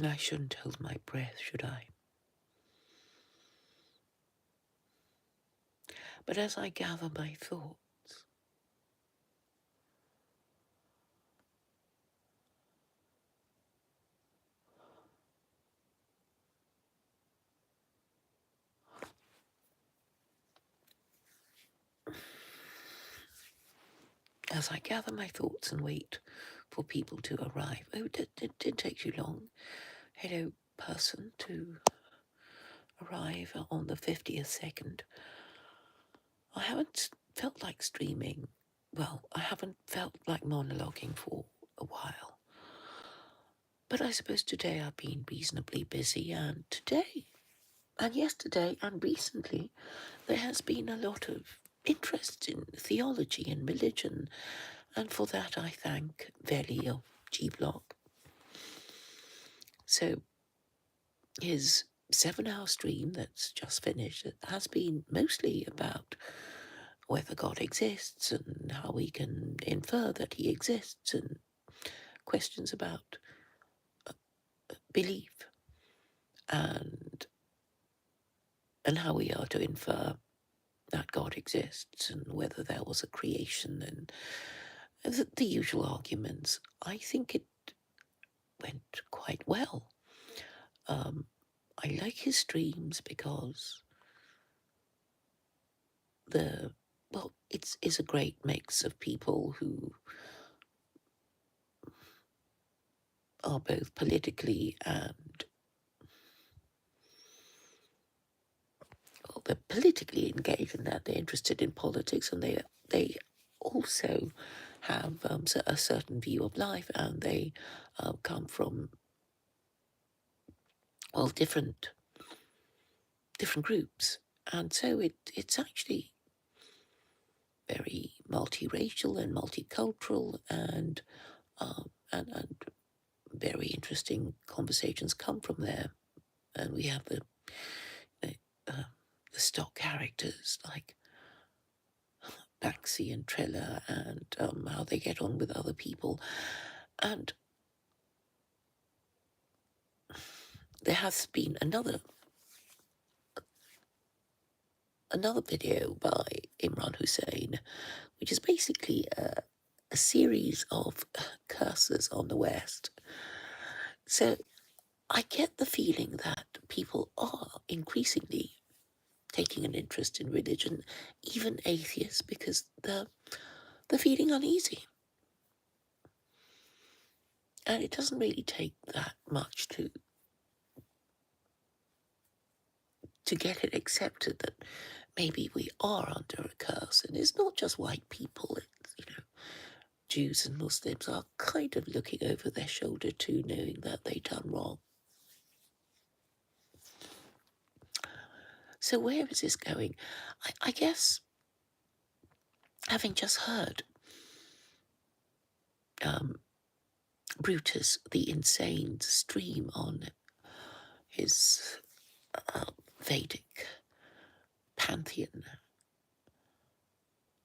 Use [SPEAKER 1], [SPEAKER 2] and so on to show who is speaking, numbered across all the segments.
[SPEAKER 1] I shouldn't hold my breath, should I? But as I gather my thoughts, and wait for people to arrive. Oh, it didn't take too long. Hello, person, to arrive on the 50th second. I haven't felt like streaming. Well, I haven't felt like monologuing for a while. But I suppose today I've been reasonably busy, and today, and yesterday, and recently, there has been a lot of interest in theology and religion, and for that I thank Veli of G Block. So his 7-hour stream that's just finished has been mostly about whether God exists and how we can infer that he exists, and questions about belief and how we are to infer that God exists and whether there was a creation, and the usual arguments. I think it went quite well. I like his streams because it's a great mix of people who are both politically and they're politically engaged in that they're interested in politics, and they also have a certain view of life, and they come from different groups, and so it's actually very multiracial and multicultural, and and very interesting conversations come from there. And we have the stock characters like Banksy and Triller, and how they get on with other people. And there has been another video by Imran Hosein, which is basically a series of curses on the West. So I get the feeling that people are increasingly taking an interest in religion, even atheists, because they're feeling uneasy. And it doesn't really take that much to get it accepted that maybe we are under a curse. And it's not just white people, it's, Jews and Muslims are kind of looking over their shoulder too, knowing that they've done wrong. So where is this going? I guess, having just heard Brutus the Insane stream on his Vedic pantheon,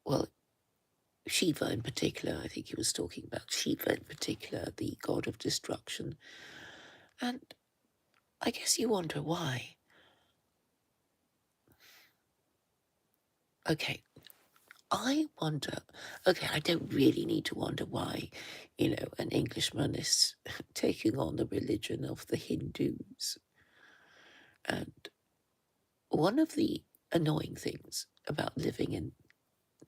[SPEAKER 1] well, Shiva in particular, I think he was talking about Shiva in particular, the god of destruction. And I guess you wonder why. Okay, I wonder, I don't really need to wonder why, an Englishman is taking on the religion of the Hindus. And one of the annoying things about living in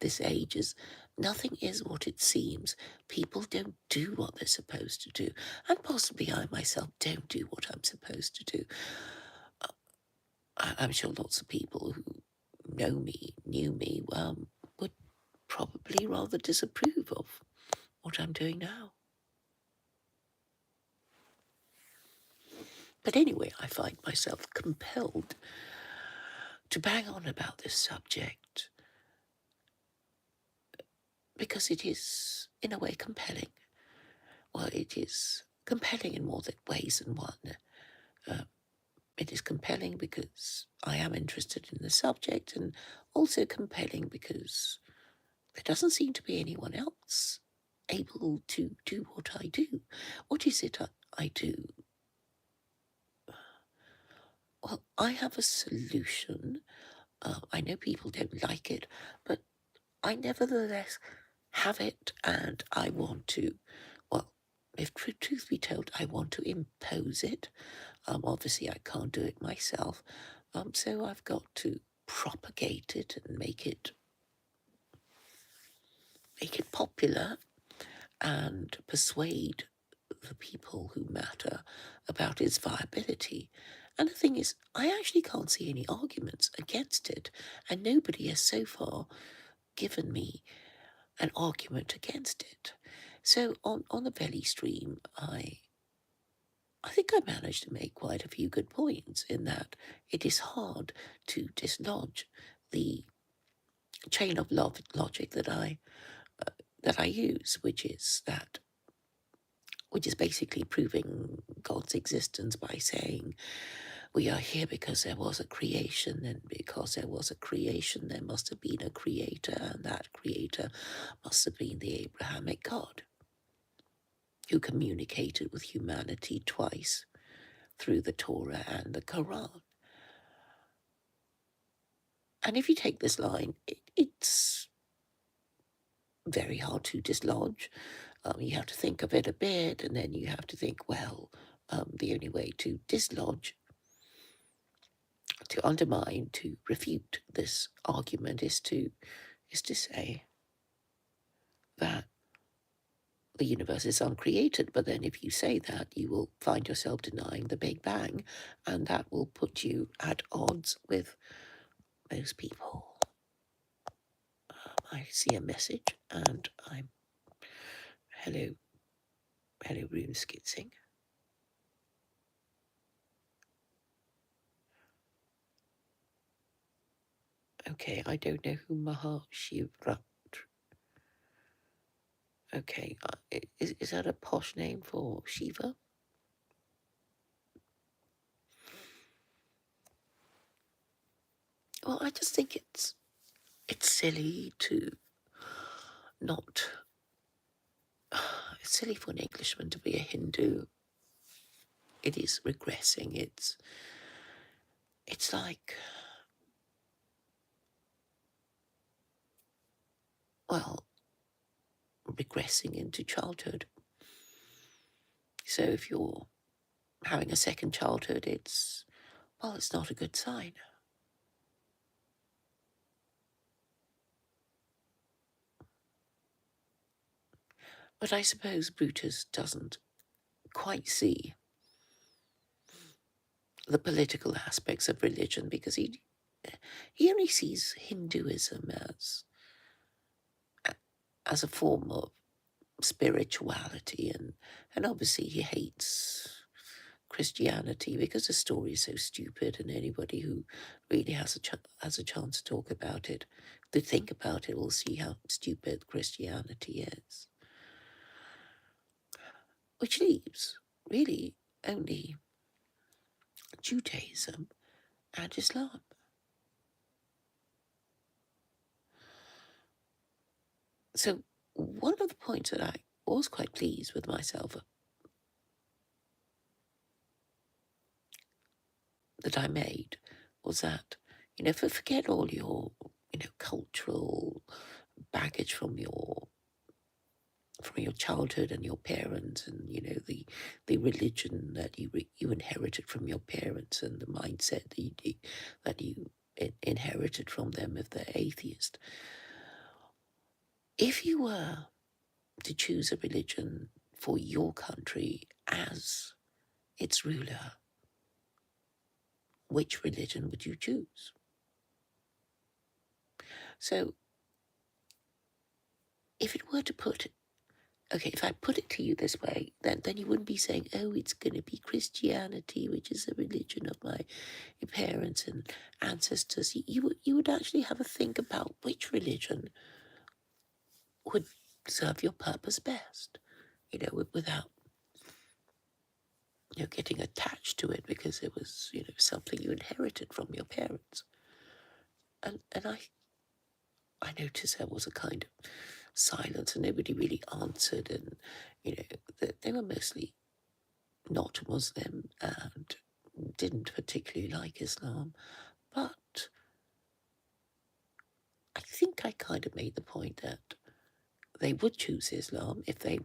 [SPEAKER 1] this age is nothing is what it seems. People don't do what they're supposed to do. And possibly I myself don't do what I'm supposed to do. I'm sure lots of people who knew me, would probably rather disapprove of what I'm doing now. But anyway, I find myself compelled to bang on about this subject because it is, in a way, compelling. Well, it is compelling in more ways than one. It is compelling because I am interested in the subject, and also compelling because there doesn't seem to be anyone else able to do what I do. What is it I do? Well, I have a solution. I know people don't like it, but I nevertheless have it, and I want to, well, if truth be told, I want to impose it. Obviously, I can't do it myself, so I've got to propagate it and make it popular and persuade the people who matter about its viability. And the thing is, I actually can't see any arguments against it, and nobody has so far given me an argument against it. So on the belly stream, I think I managed to make quite a few good points in that it is hard to dislodge the chain of logic that I use, which is basically proving God's existence by saying we are here because there was a creation, and because there was a creation, there must have been a creator, and that creator must have been the Abrahamic God who communicated with humanity twice through the Torah and the Qur'an. And if you take this line, it's very hard to dislodge. You have to think of it a bit, and then you have to think, well, the only way to dislodge, to undermine, to refute this argument is to say that the universe is uncreated. But then if you say that, you will find yourself denying the Big Bang, and that will put you at odds with most people. I see a message, and I'm hello room skitzing. Okay, I don't know who Shiva. Okay, is that a posh name for Shiva? Well, I just think it's silly to not. It's silly for an Englishman to be a Hindu. It is regressing. It's like, well, regressing into childhood. So if you're having a second childhood, it's not a good sign. But I suppose Brutus doesn't quite see the political aspects of religion, because he only sees Hinduism as a form of spirituality, and obviously he hates Christianity because the story is so stupid, and anybody who really has a chance to talk about it, to think about it, will see how stupid Christianity is. Which leaves really only Judaism and Islam. So one of the points that I was quite pleased with myself that I made was that, forget all your, cultural baggage from your childhood and your parents, and the religion that you inherited from your parents, and the mindset that you inherited from them if they're atheist. If you were to choose a religion for your country as its ruler, which religion would you choose? So if it were to if I put it to you this way, then you wouldn't be saying, oh, it's going to be Christianity, which is the religion of my parents and ancestors. You would actually have a think about which religion would serve your purpose best, without, getting attached to it because it was, something you inherited from your parents. And I noticed there was a kind of silence, and nobody really answered, and, they were mostly not Muslim, and didn't particularly like Islam, but I think I kind of made the point that they would choose Islam if they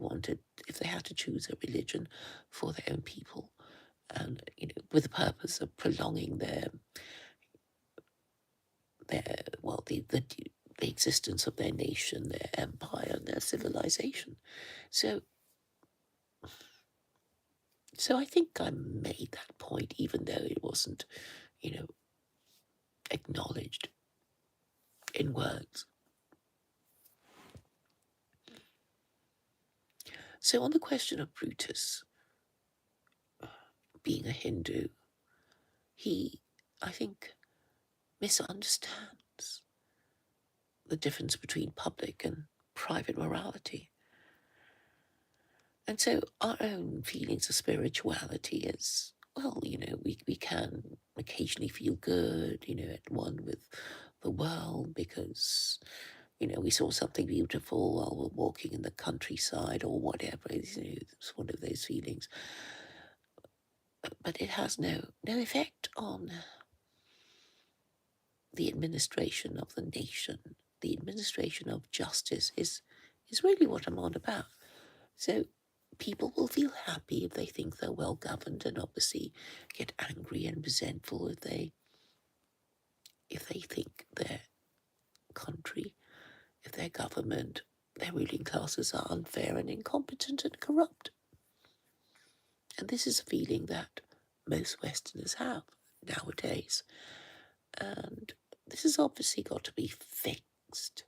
[SPEAKER 1] had to choose a religion for their own people, and with the purpose of prolonging the existence of their nation, their empire, and their civilization. So I think I made that point, even though it wasn't, acknowledged in words. So on the question of Brutus being a Hindu, he, I think, misunderstands the difference between public and private morality. And so our own feelings of spirituality is, well, we can occasionally feel good, at one with the world because, we saw something beautiful while we're walking in the countryside or whatever. It's one of those feelings. But it has no effect on the administration of the nation. The administration of justice is really what I'm on about. So people will feel happy if they think they're well governed, and obviously get angry and resentful if they think their country, if their government, their ruling classes are unfair and incompetent and corrupt. And this is a feeling that most Westerners have nowadays. And this has obviously got to be fixed.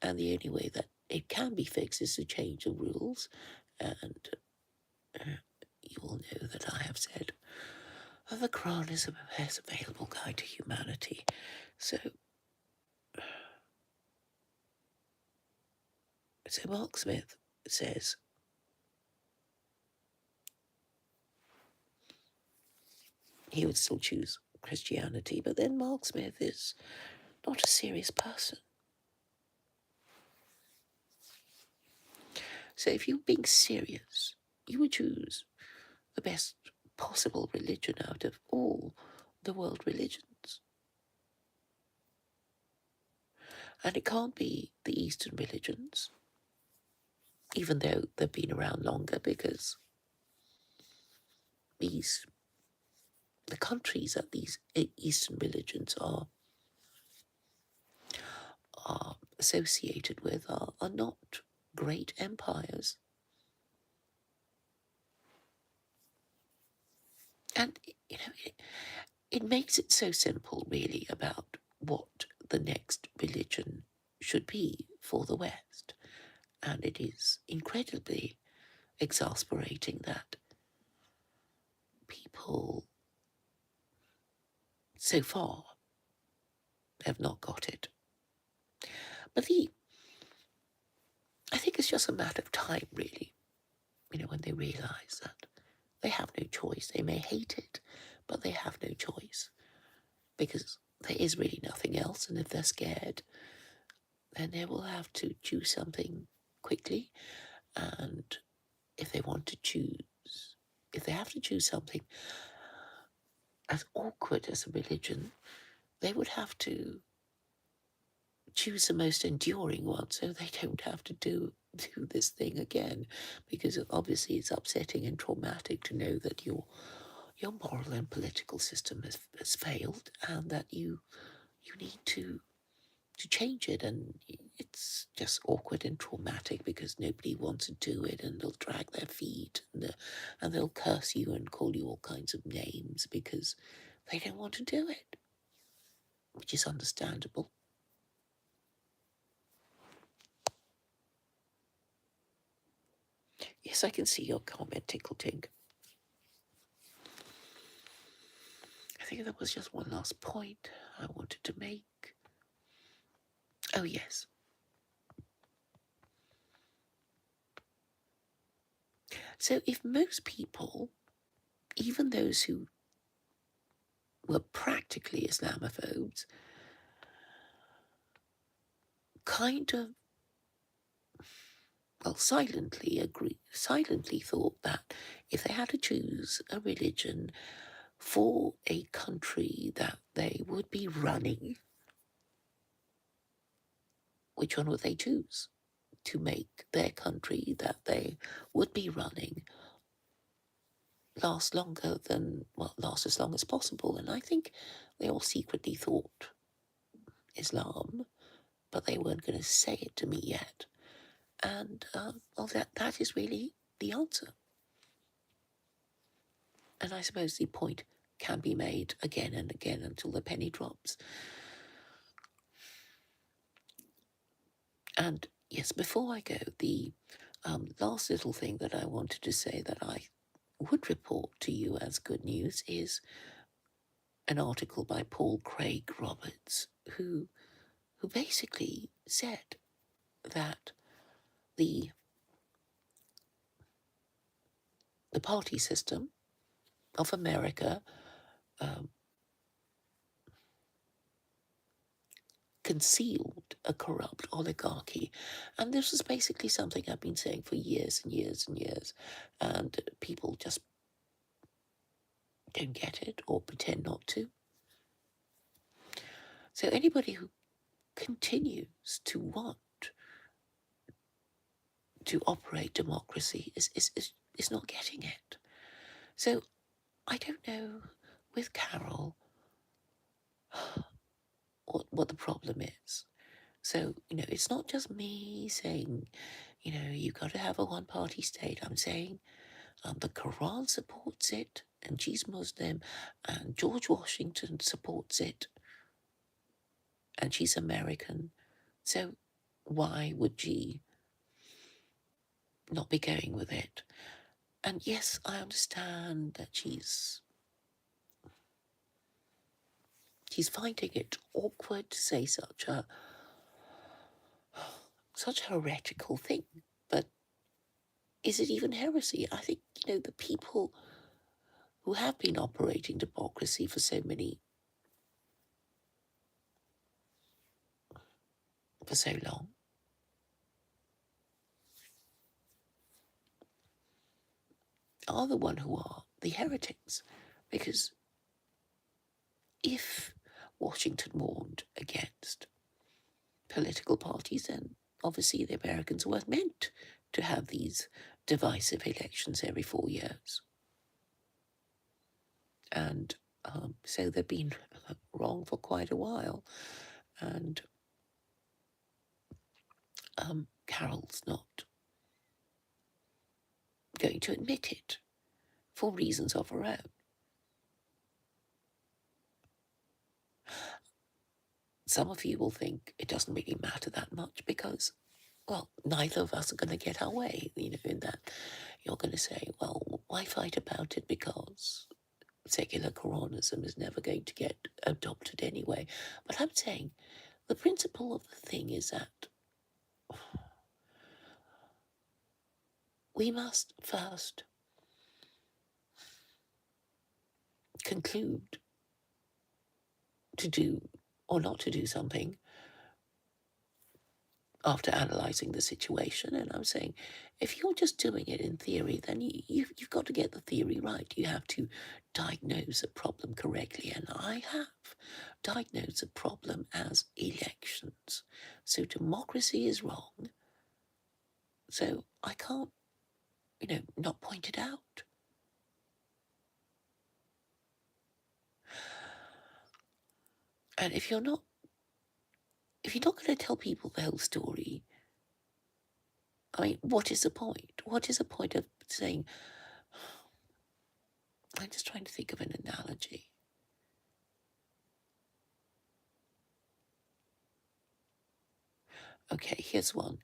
[SPEAKER 1] And the only way that it can be fixed is to change the rules. And you all know that I have said that the Qur'an is the best available guide to humanity. So Mark Smith says, he would still choose Christianity, but then Mark Smith is not a serious person. So if you're being serious, you would choose the best possible religion out of all the world religions. And it can't be the Eastern religions, even though they've been around longer, because the countries that these Eastern religions are associated with are not great empires. And, it makes it so simple, really, about what the next religion should be for the West. And it is incredibly exasperating that people so far have not got it. But I think it's just a matter of time, really, when they realise that they have no choice. They may hate it, but they have no choice, because there is really nothing else. And if they're scared, then they will have to choose something quickly. And if they have to choose something as awkward as a religion, they would have to choose the most enduring one, so they don't have to do this thing again, because obviously it's upsetting and traumatic to know that your moral and political system has failed, and that you need to change it. And it's just awkward and traumatic because nobody wants to do it, and they'll drag their feet, and they'll curse you and call you all kinds of names because they don't want to do it, which is understandable. Yes, I can see your comment, Tinkle Tink. I think there was just one last point I wanted to make. Oh, yes. So if most people, even those who were practically Islamophobes, kind of, silently thought that if they had to choose a religion for a country that they would be running, which one would they choose to make their country that they would be running last longer than, well, last as long as possible? And I think they all secretly thought Islam, but they weren't going to say it to me yet. And, well, that is really the answer. And I suppose the point can be made again and again until the penny drops. And yes, before I go, the last little thing that I wanted to say that I would report to you as good news is an article by Paul Craig Roberts, who basically said that the party system of America concealed a corrupt oligarchy. And this is basically something I've been saying for years and years and years, and people just don't get it or pretend not to. So anybody who continues to want to operate democracy is not getting it. So I don't know with Carol what the problem is. So, it's not just me saying, you've got to have a one-party state. I'm saying the Quran supports it, and she's Muslim, and George Washington supports it, and she's American. So why would she not be going with it? And yes, I understand that she's finding it awkward to say such a heretical thing. But is it even heresy? I think, the people who have been operating democracy for so long, are the one who are the heretics. Because if Washington warned against political parties, then obviously the Americans weren't meant to have these divisive elections every 4 years. And so they've been wrong for quite a while. And Carol's not going to admit it for reasons of her own. Some of you will think it doesn't really matter that much because, well, neither of us are going to get our way, in that you're going to say, well, why fight about it because secular Quranism is never going to get adopted anyway. But I'm saying the principle of the thing is that we must first conclude to do or not to do something after analysing the situation. And I'm saying, if you're just doing it in theory, then you've got to get the theory right. You have to diagnose a problem correctly. And I have diagnosed a problem as elections. So democracy is wrong. So I can't, not point it out. And if you're not going to tell people the whole story, I mean, what is the point? What is the point of saying, I'm just trying to think of an analogy. Okay, here's one.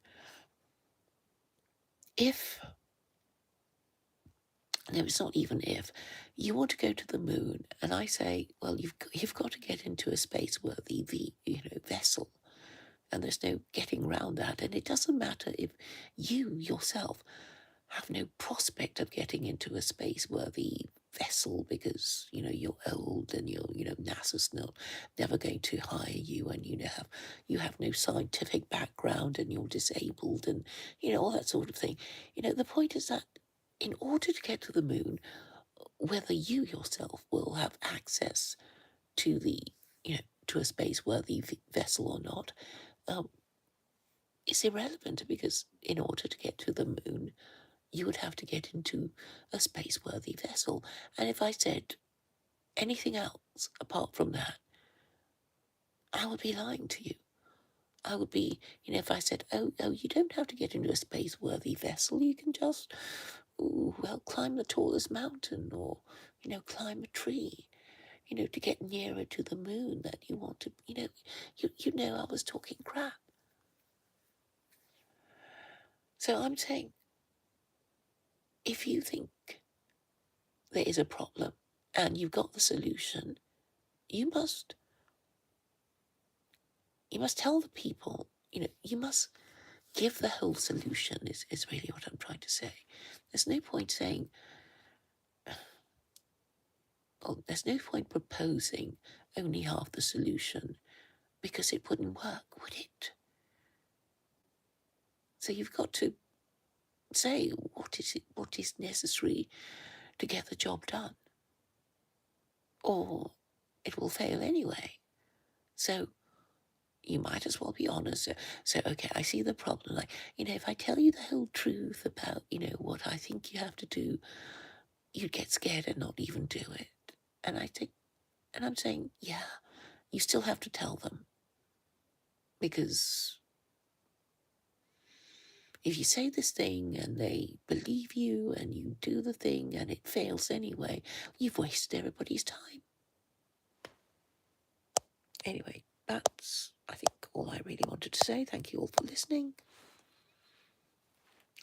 [SPEAKER 1] No, it's not even if, you want to go to the moon, and I say, well, you've got to get into a space-worthy vessel, and there's no getting around that. And it doesn't matter if you yourself have no prospect of getting into a space-worthy vessel because you're old and NASA's never going to hire you, and you have no scientific background and you're disabled and all that sort of thing. The point is that in order to get to the moon, whether you yourself will have access to the, to a space-worthy vessel or not, is irrelevant, because in order to get to the moon, you would have to get into a space-worthy vessel. And if I said anything else apart from that, I would be lying to you. I would be, if I said, oh, you don't have to get into a space-worthy vessel, you can just, climb the tallest mountain, or, climb a tree, to get nearer to the moon that you want to, I was talking crap. So I'm saying, if you think there is a problem and you've got the solution, you must tell the people, you must give the whole solution, is really what I'm trying to say. There's no point saying, there's no point proposing only half the solution, because it wouldn't work, would it? So you've got to say what is necessary to get the job done, or it will fail anyway. So you might as well be honest. So okay, I see the problem. Like, if I tell you the whole truth about, what I think you have to do, you'd get scared and not even do it. And I'm saying, yeah, you still have to tell them, because if you say this thing and they believe you and you do the thing and it fails anyway, you've wasted everybody's time. Anyway, that's, I think, all I really wanted to say. Thank you all for listening.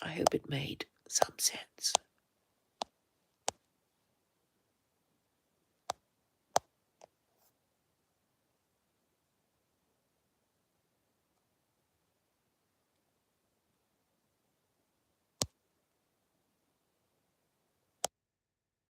[SPEAKER 1] I hope it made some sense.